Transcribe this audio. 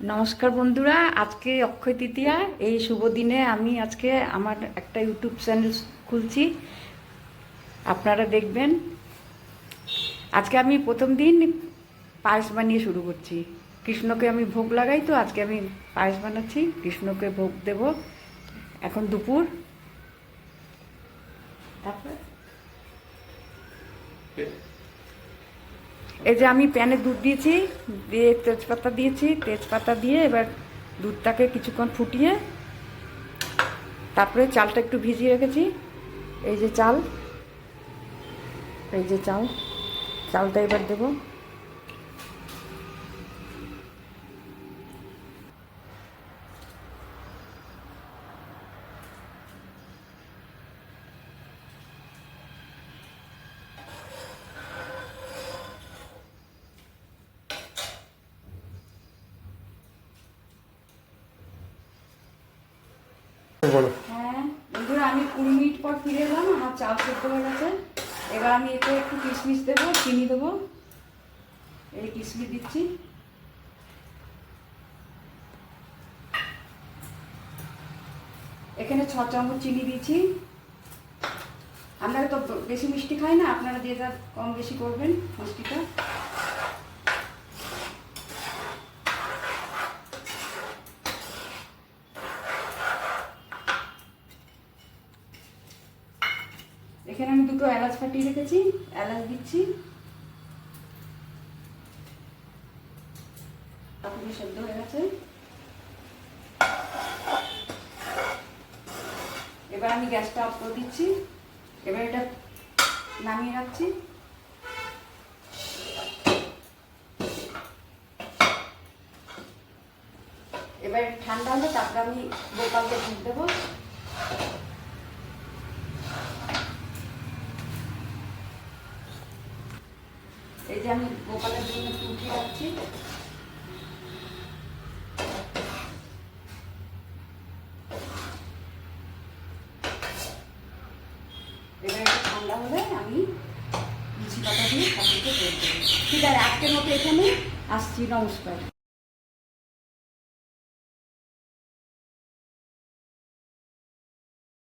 নমস্কার বন্ধুরা, আজকে অক্ষয় তৃতীয়া। এই শুভ দিনে আমি আজকে আমার একটা ইউটিউব চ্যানেল খুলছি, আপনারা দেখবেন। আজকে আমি প্রথম দিন পায়েস বানিয়ে শুরু করছি। কৃষ্ণকে আমি ভোগ লাগাই, তো আজকে আমি পায়েস বানাচ্ছি, কৃষ্ণকে ভোগ দেব। এখন দুপুর। তারপর এই যে আমি প্যানে দুধ দিয়েছি, দিয়ে তেজপাতা দিয়েছি, তেজপাতা দিয়ে এবার দুধটাকে কিছুক্ষণ ফুটিয়ে তারপরে চালটা একটু ভিজিয়ে রেখেছি। এই যে চাল, এই যে চালটা এবার দেবো। হ্যাঁ বন্ধুরা, আমি 20 মিনিট পর ফিরে এলাম, আমার চাল সেদ্ধ হয়ে গেছে। এবার আমি এতে একটু কিশমিশ দেবো, চিনি দেবো। এই কিশমিশ দিচ্ছি। এখানে 6 চামচ চিনি দিয়েছি। আপনারা তো বেশি মিষ্টি খাই না, আপনারা যে যা কম বেশি করবেন মিষ্টিটা। এখানে আমি 2টো এলাচ ফাটিয়ে রেখেছি, এলাচ দিচ্ছি। তারপরে সেদ্ধ হয়ে গেছে। এবার আমি গ্যাসটা অফ করে দিচ্ছি। এবার এটা নামিয়ে রাখছি। এবার ঠান্ডা হলে তারপরে আমি গোপালকে দুধ দেবো। এই যে আমি গোপালের জন্য তুলসী রাখছি। এবার এটা ঠান্ডা হলে আমি লুচি পাতা দিয়ে ঠাকুরকে করে দেবো। ঠিক আছে, আজকের মতো এখানে আসছি। নমস্কার।